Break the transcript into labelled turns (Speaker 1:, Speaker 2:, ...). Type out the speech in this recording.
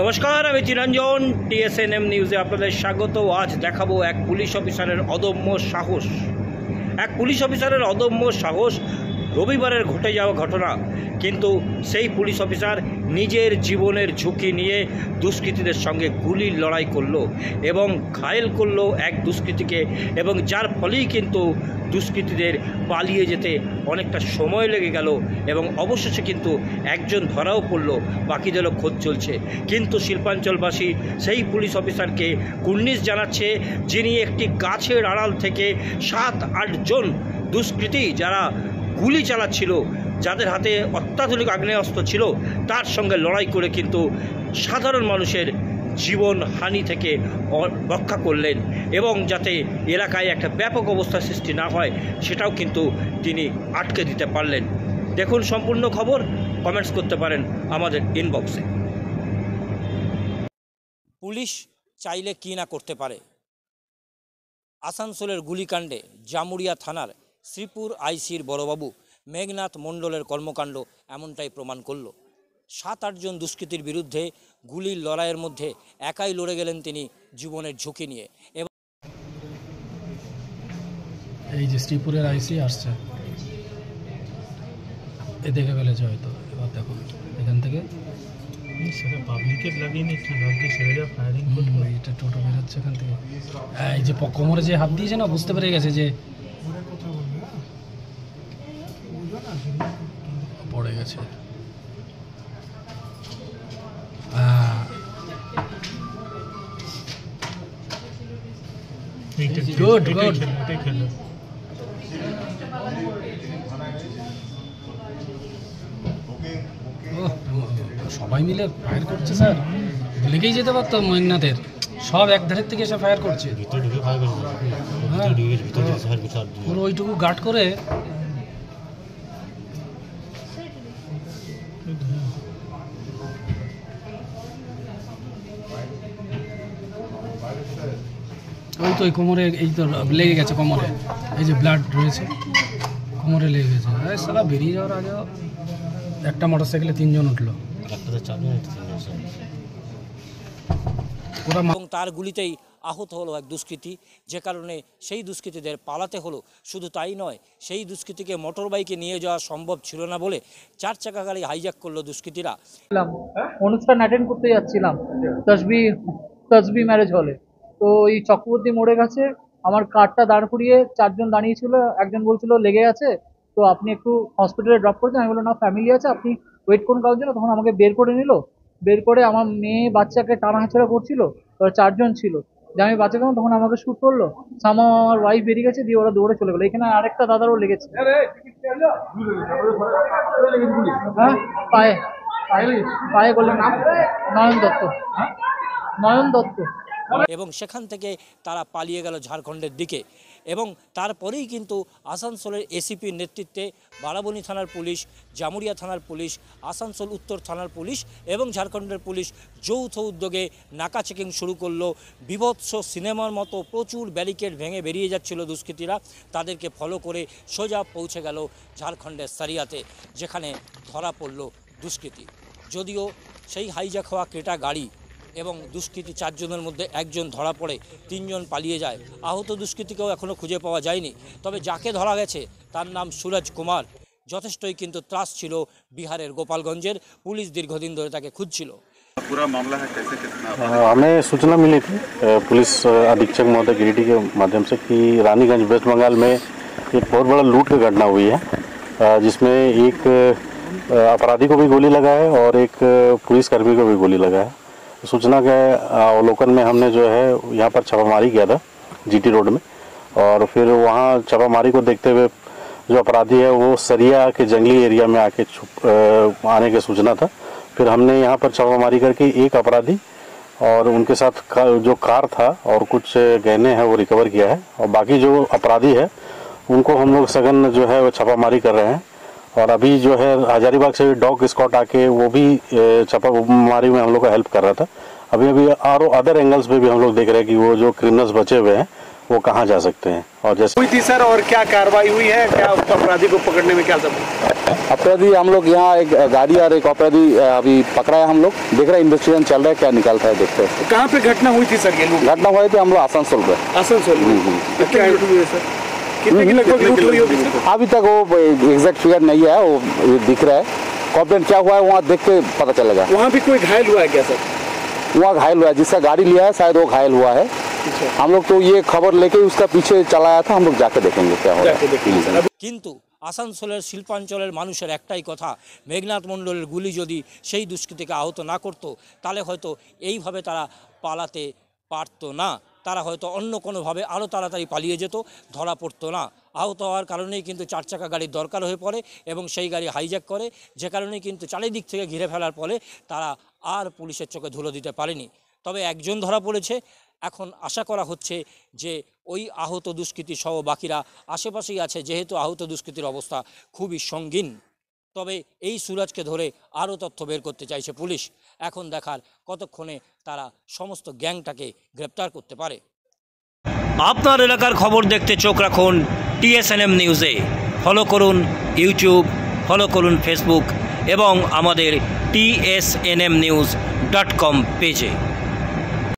Speaker 1: নমস্কার, আমি চিরঞ্জন। টিএসএনএম নিউজে আপনাদের স্বাগত। আজ দেখাবো এক পুলিশ অফিসারের অদম্য সাহস। এক পুলিশ অফিসারের অদম্য সাহস, রবিবারের ঘটে যাওয়া ঘটনা। কিন্তু সেই পুলিশ অফিসার নিজের জীবনের ঝুঁকি নিয়ে দুষ্কৃতীদের সঙ্গে গুলির লড়াই করলো এবং ঘায়েল করলো এক দুষ্কৃতীকে, এবং যার ফলেই কিন্তু দুষ্কৃতীদের পালিয়ে যেতে অনেকটা সময় লেগে গেল এবং অবশেষে কিন্তু একজন ধরাও পড়লো, বাকিদেরও খোঁজ চলছে। কিন্তু শিল্পাঞ্চলবাসী সেই পুলিশ অফিসারকে কুর্নিশ জানাচ্ছে, যিনি একটি গাছের আড়াল থেকে 7-8 জন দুষ্কৃতী যারা গুলি চালাচ্ছিল, যাদের হাতে অত্যাধুনিক আগ্নেয়াস্ত্র ছিল, তার সঙ্গে লড়াই করে কিন্তু সাধারণ মানুষের জীবন হানি থেকে রক্ষা করলেন এবং যাতে এলাকায় একটা ব্যাপক অবস্থা সৃষ্টি না হয় সেটাও কিন্তু তিনি আটকে দিতে পারলেন। দেখুন সম্পূর্ণ খবর, কমেন্টস করতে পারেন আমাদের ইনবক্সে। পুলিশ চাইলে কি না করতে পারে। আসানসোলের গুলিকাণ্ডে জামুরিয়া থানার শ্রীপুর আইসির বড়বাবু মেঘনাথ মণ্ডলের কর্মকাণ্ড এমনটাই প্রমাণ করল। 7-8 জন দুষ্কৃতীর বিরুদ্ধে গুলির লড়াইয়ের মধ্যে একাই লড়ে গেলেন তিনি জীবনের ঝুঁকি নিয়ে। এবং
Speaker 2: এই যে শ্রীপুরের আইসি আসছে, এ দেখে ফেলেছে হয়তো। এবার দেখো এখান থেকে
Speaker 3: সেটা পাবলিকের লাগেনি, কি ভাবছি সেটা ফায়ারিং করলো।
Speaker 2: এটা টোটো বেরোচ্ছে এখান থেকে। এই যে কোমরে যে হাত দিয়েছে না, বুঝতে পেরে গেছে যে পড়ে গেছে। Good good. সবাই মিলে ফায়ার করছে স্যার, লেগেই যেতে পারতো মেঘনাথের। সব এক ধারের থেকে এসে ফায়ার করছে, পুরো ওইটুকু গার্ড করে। ওই তো ওই কোমরে, এই তো লেগে গেছে কোমরে, এই যে ব্লাড রয়েছে কোমরে লেগে গেছে। সালা বেরিয়ে যাওয়ার আগে একটা মোটরসাইকেলে 3 জন উঠলো।
Speaker 1: এবং তার গুলিতেই আহত হলো এক দুষ্কৃতী, যে কারণে সেই দুষ্কৃতীদের পালাতে হলো। শুধু তাই নয়, সেই দুষ্কৃতীকে মোটর বাইকে নিয়ে যাওয়া সম্ভব ছিল না বলে 4 চাকা গাড়ি হাইজ্যাক করলো দুষ্কৃতীরা।
Speaker 4: অনুষ্ঠান অ্যাটেন্ড করতে যাচ্ছিলাম তসবি ম্যারেজ হলে। তো এই চক্রবর্তী মোড়ে কাছে আমার কারটা দাঁড় করিয়ে 4 জন দাঁড়িয়েছিল। একজন বলছিল লেগে আছে, তো আপনি একটু হসপিটালে ড্রপ করে দেন। আমি বললাম না, ফ্যামিলি আছে, আপনি ওয়েট করুন কারোর জন্য। তখন আমাকে বের করে নিল, বের করে আমার মেয়ে বাচ্চাকে টানা হাঁচড়া করছিল। তো 4 জন ছিল, যে আমি বাচ্চা কেমন, তখন আমাকে শুট করলো। আমার ওয়াইফ বেরিয়ে গেছে, দিয়ে ওরা দৌড়ে চলে গেলো। এখানে আরেকটা দাদারও লেগেছে। হ্যাঁ, পায়ে পায়ে করলেন। নয়ন দত্ত।
Speaker 1: এবং সেখান থেকে তারা পালিয়ে গেল ঝাড়খণ্ডের দিকে। এবং তারপরেই কিন্তু আসানসোলের এসিপির নেতৃত্বে বারাবণী থানার পুলিশ, জামুরিয়া থানার পুলিশ, আসানসোল উত্তর থানার পুলিশ এবং ঝাড়খণ্ডের পুলিশ যৌথ উদ্যোগে নাকা চেকিং শুরু করলো। বিভৎস সিনেমার মতো প্রচুর ব্যারিকেড ভেঙে বেরিয়ে যাচ্ছিল দুষ্কৃতীরা। তাদেরকে ফলো করে সোজা পৌঁছে গেল ঝাড়খণ্ডের সারিয়াতে, যেখানে ধরা পড়ল দুষ্কৃতী। যদিও সেই হাইজ্যাক হওয়া ক্রেটা গাড়ি এবং দুষ্কৃতী 4 জনের মধ্যে 1 জন ধরা পড়ে, 3 জন পালিয়ে যায়। আহত দুষ্কৃতীকেও এখনও খুঁজে পাওয়া যায়নি। তবে যাকে ধরা গেছে তার নাম সুরজ কুমার। যথেষ্টই কিন্তু ত্রাস ছিল বিহারের গোপালগঞ্জের। পুলিশ দীর্ঘদিন ধরে তাকে খুঁজছিল।
Speaker 5: पूरा मामला है कैसे हमें सूचना मिली थी पुलिस अधीक्षक महोदय गिरिडीह के माध्यम से कि रानीगंज वेस्ट बंगाल में एक बहुत बड़ा लूट की घटना हुई है, जिसमें एक अपराधी को भी गोली लगा है और एक पुलिसकर्मी को भी गोली लगा है। सूचना के अवलोकन में हमने जो है यहाँ पर छापामारी किया था जीटी रोड में, और फिर वहाँ छापामारी को देखते हुए जो अपराधी है वो सरिया के जंगली एरिया में आके आने की सूचना था। फिर हमने यहाँ पर छापामारी करके एक अपराधी और उनके साथ जो कार था और कुछ गहने हैं वो रिकवर किया है, और बाकी जो अपराधी है उनको हम लोग सघन जो है वो छापामारी कर रहे हैं। और अभी जो है हजारीबाग से डॉग स्क्वाड आके वो भी छापामारी में हम लोग का हेल्प कर रहा था। अभी और अदर एंगल्स पे भी हम लोग देख रहे हैं कि वो जो क्रिमिनल्स बचे हुए हैं वो कहाँ जा सकते हैं। और जैसे
Speaker 6: हुई थी सर, और क्या कार्रवाई हुई है, क्या अपराधी को पकड़ने में क्या सब अपराधी हम लोग यहाँ एक गाड़ी और एक अपराधी अभी पकड़ा है, हम लोग देख रहे हैं, इन्वेस्टिगेशन चल रहा है, क्या निकलता है देखते हैं।
Speaker 7: कहाँ पे घटना हुई थी सर? ये लोग
Speaker 6: घटना हुई थी हम लोग आसनसोल पे।
Speaker 7: आसनसोल में क्या लूट हुई है सर? कितने की लगभग लूट हुई होगी सर?
Speaker 6: अभी तक वो एग्जैक्ट फिगर नहीं है, वो दिख रहा है। कंप्लेंट क्या हुआ है वहाँ देख के पता चलेगा।
Speaker 7: वहाँ भी कोई घायल हुआ है क्या सर?
Speaker 6: वहाँ घायल हुआ है, जिसका गाड़ी लिया है शायद वो घायल हुआ है। हम लोग तो ये खबर लेके उसका पीछे चलाया था, हम लोग जाके देखेंगे क्या हो रहा है।
Speaker 1: কিন্তু আসানসোলের শিল্পাঞ্চলের মানুষের একটাই কথা, মেঘনাথ মণ্ডলের গুলি যদি সেই দুষ্কৃতীকে আহত না করতো তাহলে হয়তো এইভাবে তারা পালাতে পারতো না, তারা হয়তো অন্য কোনোভাবে আরও তাড়াতাড়ি পালিয়ে যেত, ধরা পড়তো না। আহত হওয়ার কারণেই কিন্তু 4 চাকা গাড়ির দরকার হয়ে পড়ে এবং সেই গাড়ি হাইজ্যাক করে, যে কারণে কিন্তু চারিদিক থেকে ঘিরে ফেলার ফলে তারা আর পুলিশের চোখে ধুলো দিতে পারেনি। তবে একজন ধরা পড়েছে। এখন আশা করা হচ্ছে যে ওই আহত দুষ্কৃতী সহ বাকিরা আশেপাশেই আছে, যেহেতু আহত দুষ্কৃতীর অবস্থা খুবই সঙ্গীন। তবে এই সুরাজকে ধরে আরও তথ্য বের করতে চাইছে পুলিশ। এখন দেখার কতক্ষণে তারা সমস্ত গ্যাংটাকে গ্রেপ্তার করতে পারে। আপনার এলাকার খবর দেখতে চোখ রাখুন TSNM নিউজে। ফলো করুন ইউটিউব, ফলো করুন ফেসবুক এবং আমাদের tsnmnews.com পেজে।